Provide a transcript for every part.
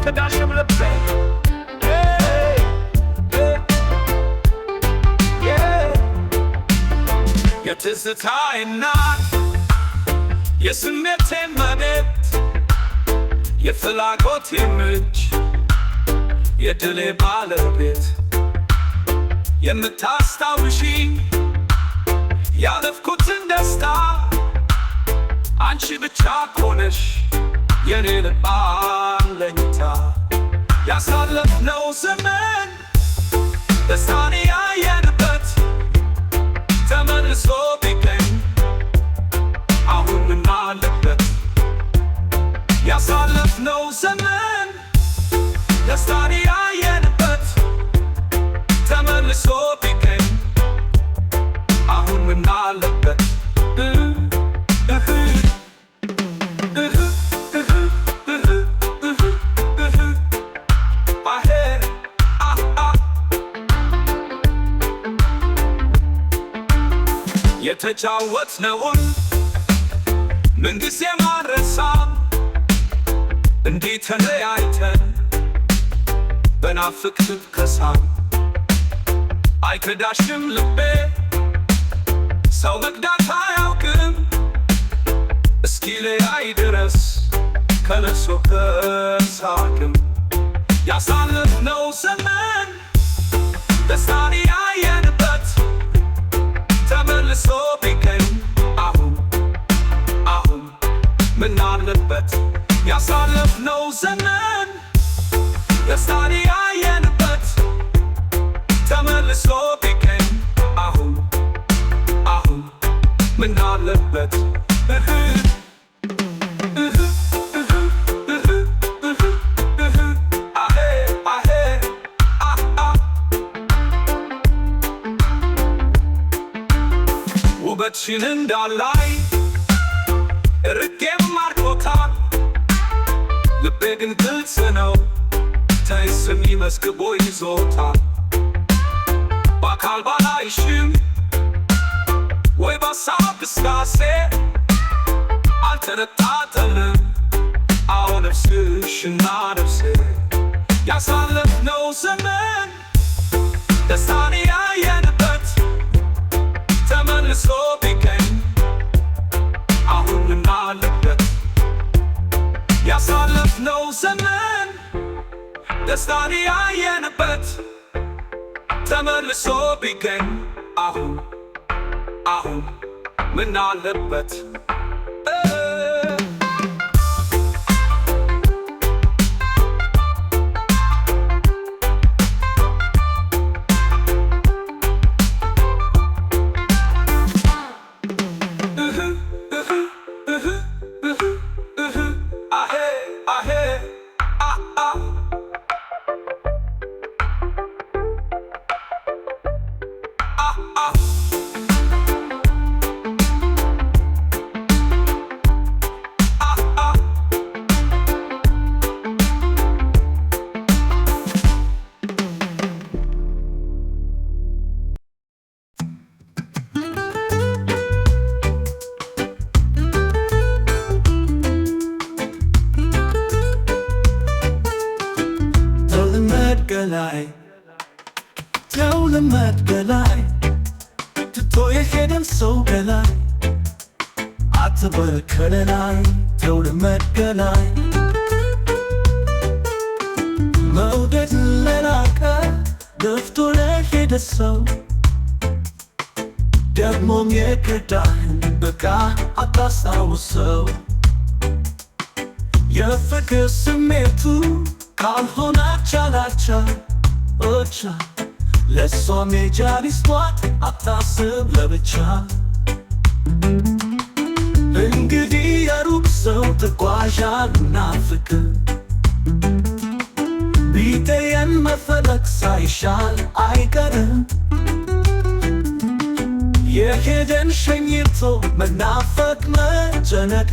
አትከዳሽም ልቤ የትዝታዬ እናት የስሜቴ መቤት የፍላጎቴ ምንጭ የድሌ ባለቤት የምታስታውሺኝ ያለፍኩትን ደስታ አንቺ ብቻ ኮነሽ የኔ ልብ አለኝታ ያሳለፍነው ዘመን ደስታን ያየንበት ተመልሶ ቢገኝ አሁን ምን አለበት ያሳለፍነው ዘመን ደስታን ያየንበት ተመልሶ ቢገኝ አሁን ምን አለበት የተጫወትነውን ምንጊዜም አንረሳም እንዲህ ተለያይተን በናፍቅ ስከሳም አይክዳሽም ልቤ ሰው መክዳት አያውቅም እስኪ ለያይ ድረስ ከለቅሶ ከሳቅም ያሳለፍነው ዘመን ደስታን ያየንበት ተመልሶ ቢገኝ አሁን ምን አለበት ያሳለፍነው ዘመን ደስታን ያየንበት ተመልሶ ቢገኝ አሁን ምን አለበት ውበትሽን እንዳላይ ርቄም ማርኮታል ልቤ ግን ግልጽ ነው ተይ ስሚ መዝግቦ ይዞታል በአካል ባላይሽም ወይ በሀሳብ ግስጋሴ አልተነጣጠልም አዎ ነፍስሽና ነፍሴ ያሳለፍነው ዘመን ደስታን ያየንበት ተመልሶ ቢገኝ አሁን ምን አለበት ያሳለፍነው ዘመን ደስታን ያየንበት ተመልሶ ቢገኝ አሁን ምን አለበት ተውልመድ ገላይ ትቶ የሄደን ሰው ገላይ አትበል ከለላይ ተውልመድ ገላይ መውደድ ለናቀ ደፍቶ ለሄደ ሰው ደግሞም የከዳህን በቃ አታስታውሰው የፍቅር ስሜቱ ካልሆነ ቻላቻ ብቻ ለሷ ሜጃ ሊስቷት አታስብ ለብቻ እንግዲህ የሩቅ ሰው ተጓዣልና ፍቅር ቢተየን መፈለግ ሳይሻል አይቀርም የሄደን ሸኝቶ መናፈቅ መጨነቅ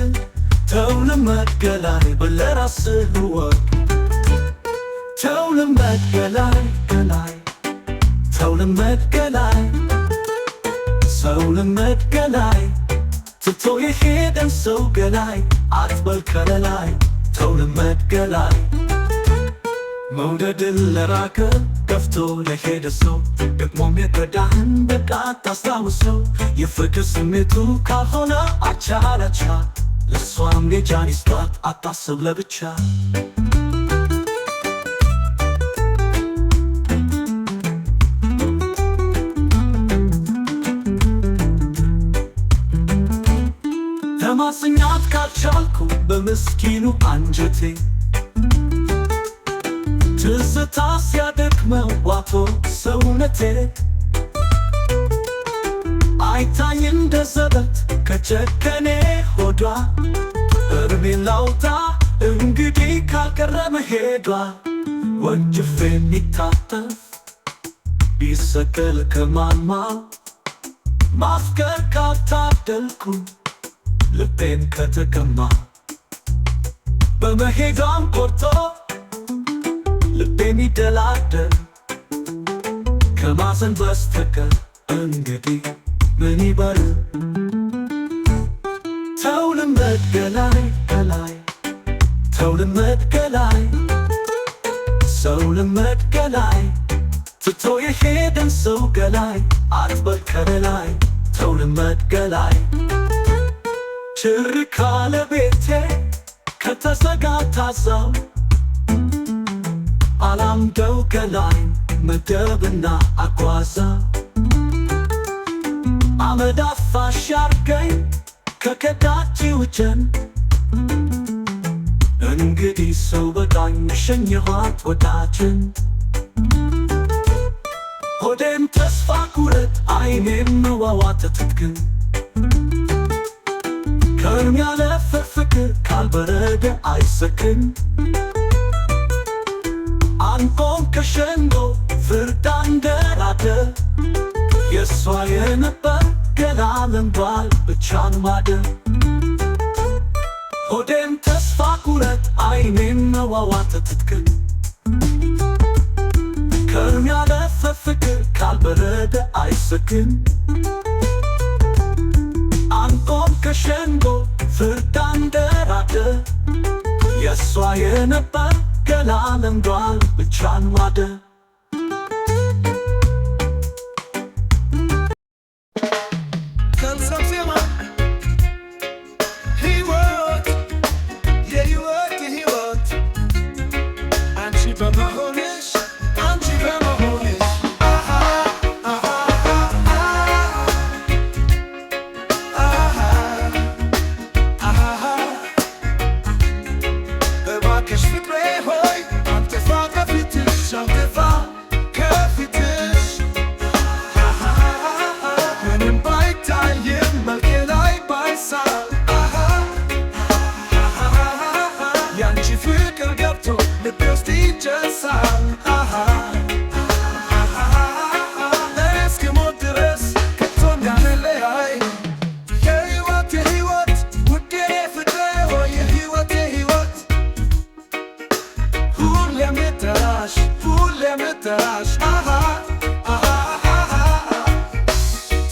ተውልመድ ገላይ በለራስህ ወቅ ተውልመድ ገላይ ተውልመድ ገላይ ሰውልመድ ገላይ ትቶ የሄደን ሰው ገላይ አትበል ከለላይ ተውልመድ ገላይ መውደድን ለራቀ ገፍቶ ለሄደ ሰው ደግሞም የጎዳህን በቃ ታስታውሰው። የፍቅር ስሜቱ ካልሆነ አቻ ላቻ ለሷም ሌጃን ይስጧት አታስብ ለብቻ። ለማስኛት ካልቻልኩ በምስኪኑ አንጀቴ ትዝታ ሲያደክመው ዋቶ ሰውነቴ አይታኝ እንደ ዘበት ከጨከኔ ሆዷ እርሜን ላውጣ እንግዲህ ካልቀረ መሄዷ። ወንጅፌ የሚታጠፍ ቢሰቀል ከማማ ማፍቀር ካልታደልኩ ልቤን ከተቀማ በመሄዷም ቆርጦ ልቤን ይደላደል ከማዘን በስተቀር እንግዲህ ምን ይበል? ተው ልመድ ገላይ ገላይ ተው ልመድ ገላይ ሰው ልመድ ገላይ ትቶ የሄደን ሰው ገላይ አትበል ከለላይ ተው ልመድ ገላይ ችር ካለ ቤቴ ከተዘጋ ታዛው አላምደው ገላይ መደብና አጓዛ አመድ አፋሽ አርገኝ ከከዳችው ጀን እንግዲህ ሰው በቃኝ ሸኘኋት ወዳጅን። ሆዴም ተስፋ ቁረጥ አይኔም መዋዋተት ግን ከእርም ያለፈ ፍቅር ካልበረደ አይሰክን። አንቆም ከሸንጎ ፍርድ አንደራደ የሷ የነበር ገና ለምዷል ብቻን ማደር። ሆዴም ተስፋ ቁረጥ አይኔም መዋዋተት ግን ከእርም ያለፈ ፍቅር ካልበረደ አይሰክን። አንቆም ከሸንጎ ፍርድ አንደራደ የሷ የነበር ገና ለምዷል ብቻን ማደር።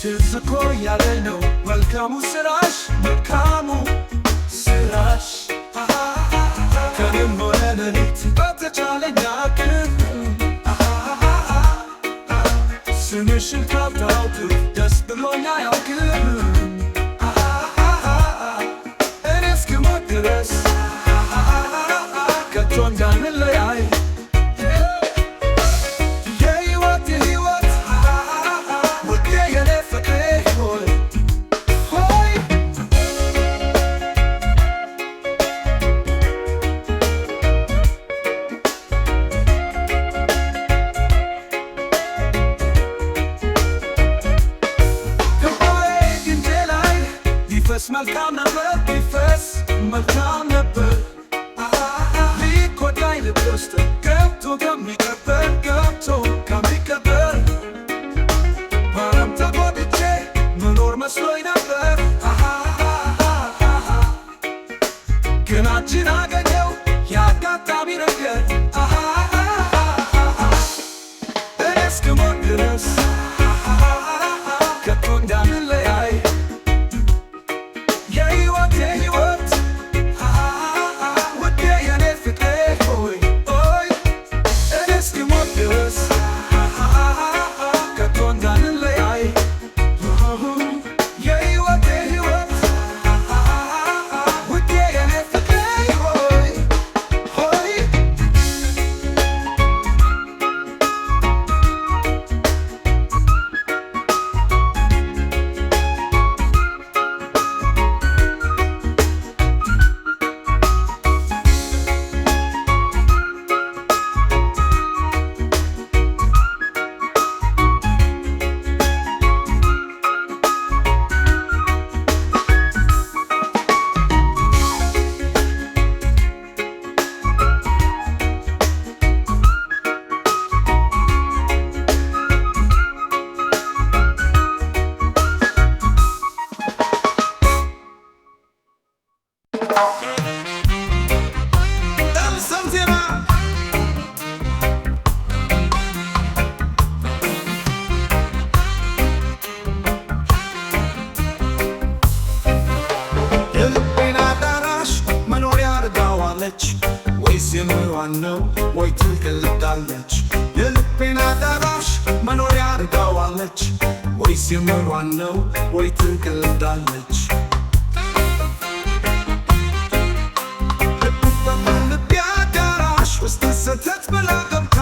ትዝኮ ያለ ነው መልካሙ ስራሽ መልካሙ ስራሽ ከንም ሆነ ሌሊት በተቻለኝ አቅም ስምሽን ካልጠራሁት ደስ ብሎኝ አያውቅም። እኔ እስክሞት ድረስ ከቶ እንዳንለያይ መልካም ነበር ቢፈስ መልካም ነበር ሊጎዳኝ ልቤ ውስጥ ገብቶ ከሚቀበር ገብቶ ከሚቀበር ባለም ተጎድቼ መኖር መስሎኝ ነበር ግን አንቺን አገኘው የአጋጣሚ ነገር እኔ እስክሞት ድረስ ከቶ እንዳንለያይ ሰምቴና የልቤን አዳራሽ መኖሪያ አድርጋዋለች ወይስ የምሯን ነው ወይ ትቀልዳለች? የልቤን አዳራሽ መኖሪያ አድርጋዋለች ወይስ የምሯን ነው ወይ ትቀልዳለች? ልቤ አዳራሽ ውስጥ ሰተት ብላ ገብታ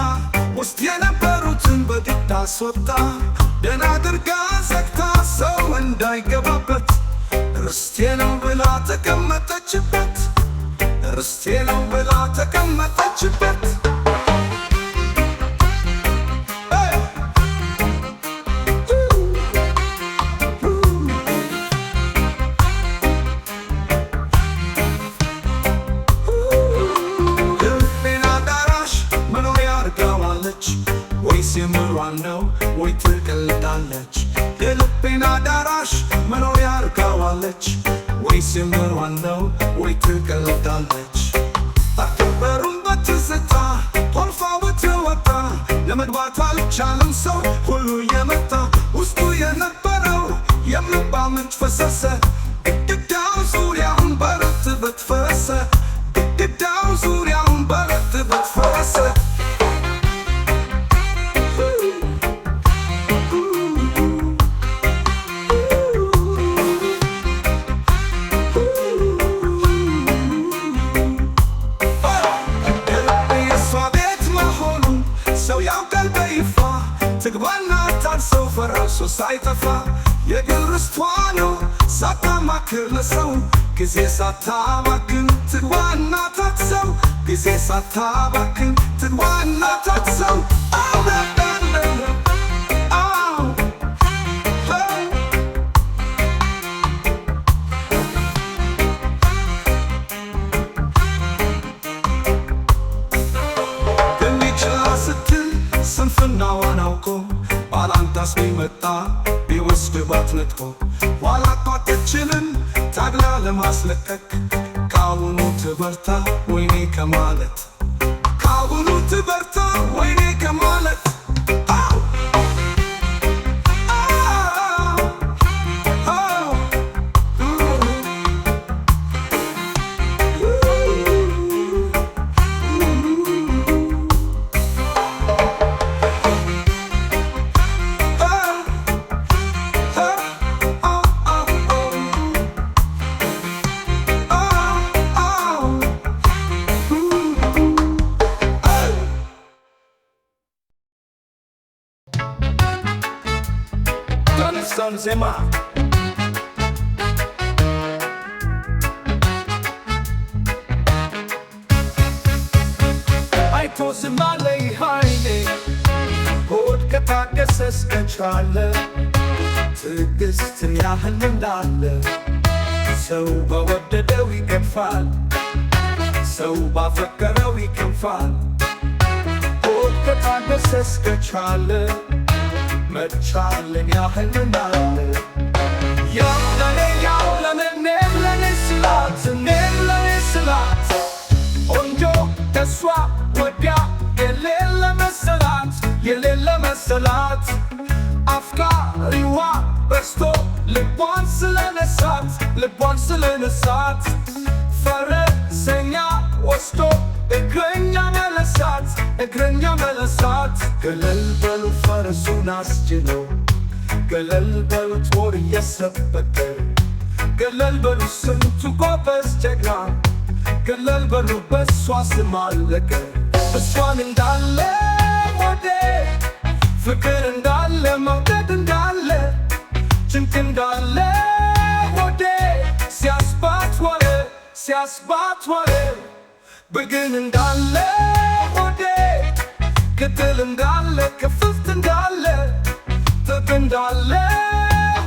ውስጥ የነበሩትን በግድ አስወጣ ደህና አድርጋ ዘግታ ሰው እንዳይገባበት ርስቴ ነው ብላ ተቀመጠችበት ርስቴ ነው ብላ ተቀመጠችበት። የልቤን አዳራሽ መኖሪያ አድርጋዋለች ወይስ የምሯን ነው ወይ ትቀልዳለች? የልቤን አዳራሽ መኖሪያ አድርጋዋለች ወይስ የምሯን ነው ወይ ትቀልዳለች? ታከበሩን በትዝታ ቶልፋ ብትወጣ ለመግባት አልቻለም ሰው ሁሉ የመጣ ውስጡ የነበረው የምባ ምንጭ ፈሰሰ ግድግዳው ዙሪያውን በረትበት ፈረሰ ግድግዳው ዙሪያውን በረትበት ፈረሰ። ትግባና ታርሰው ፈራርሶ ሳይጠፋ የግል ርስቷ ነው ሳታማክር ለሰው ጊዜ ሳታባክን ትግባና ታርሰው ጊዜ ሳታባክን ትግባና ታርሰው ስንፍናዋን አውቆ ባላንጣስ ቢመጣ ቢወስድባት ነጥቆ ኋላ አትችልም ታግላ ለማስለቀቅ ከአሁኑ ትበርታ ወይኔ ከማለት ከአሁኑ ትበርታ ወይኔ ከማለት Zema አይቶ ዝም አለ ኃይሌ ሆድ ከታገሰ እስከቻለ ትዕግስትን ያህል እንዳለ ሰው በወደደው ይገፋል ሰው ባፈቀረው ይከንፋል ሆድ ከታገሰ እስከቻለ መቻልን ያህል እንዳለ ያው ለኔ እኔም ለኔ ስላት እኔም ለኔ ስላት ቆንጆ ከሷ ወዲያ የሌለ መሰላት አፍቃሪዋ በስቶ ልቧን ስለነሳት ፈረሰኛ ወስዶ እግረኛ መለሳት ገለል በሉ ፈረሱን አስጭነው ገለል በሉ ጦር እየሰበቀ ገለል በሉ ስንቱ ጎበዝ ጀግና ገለል በሉ በሷ ስም አለቀ እሷን እንዳለ ወዴ ፍቅር እንዳለ መውደድ እንዳለ ጭንቅ እንዳለ ወዴ ሲያስባት ወሬ ብግን እንዳለ ወዴ ግድል እንዳለ ክፍፍት እንዳለ ጥብ እንዳለ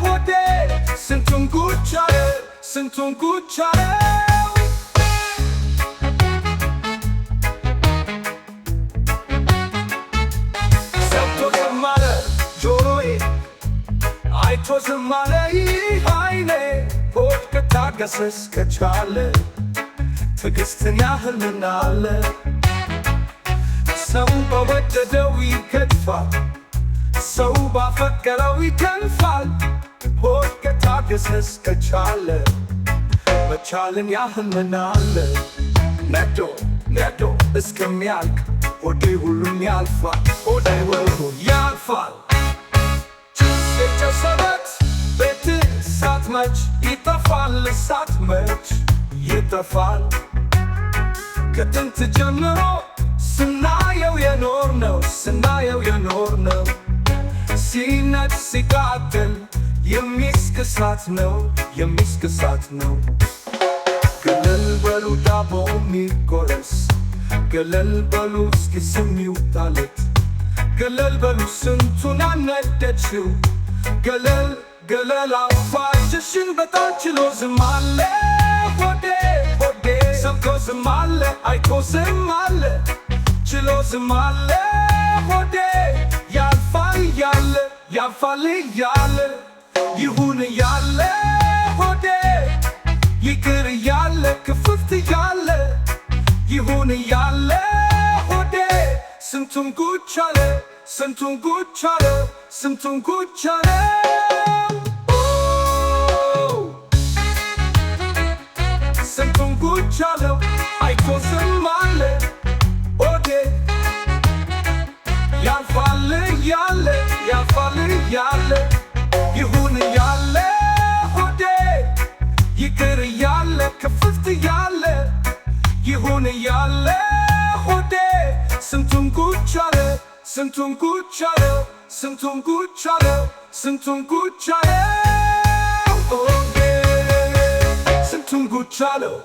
ወዴ ስንቱን ጉድ ቻለ ሰምቶ ዝም አለ ጆሮዬ አይቶ ዝም አለ ዓይኔ ሆድ ከታገሰ እስከቻለ ትዕግስትን ያህል ምን አለ? ሰው በወደደው ይከድፋል፣ ሰው ባፈቀረው ይከንፋል። ሆድ ከታገሰስ ከቻለ መቻልን ያህል ምን አለ? ነዶ ነዶ እስከሚያልቅ ሆዴ ሁሉም ያልፋል፣ ሆዴ ሁሉ ያልፋል። የጨሰበት ቤት እሳት መች ይጠፋል? እሳት መች ይጠፋል? ከጥንት ጀምሮ ስናየው የኖርነው ሲነድ ሲቃጠል የሚስክሳት ነው። ገለል በሉ ዳቦ ሚቆረስ፣ ገለል በሉ እስኪ ስም ይውጣለት፣ ገለል በሉ ስንቱን አነደችው። ገለል አፋችሽን በጣም ችሎ ዝም አለ ሆዴ ሰምቶ ዝም አለ አይቶ ዝም አለ ችሎ ዝም አለ ሆዴ ያልፋል እያለ ይሁን እያለ ሆዴ ይቅር እያለ ክፍፍት እያለ ይሁን እያለ ሆዴ ስንቱን ጉድ አለ ስንቱን ጉድ አለ ስንቱን ጉድ አለው አይቶ ዝም አለ ሆዴ ያልፋል እያለ ይሁን እያለ ሆዴ ይቅር እያለ ክፍፍት እያለ ይሁን እያለ ሆዴ ስንቱን ጉድ አለ ስንቱን ጉድ አለው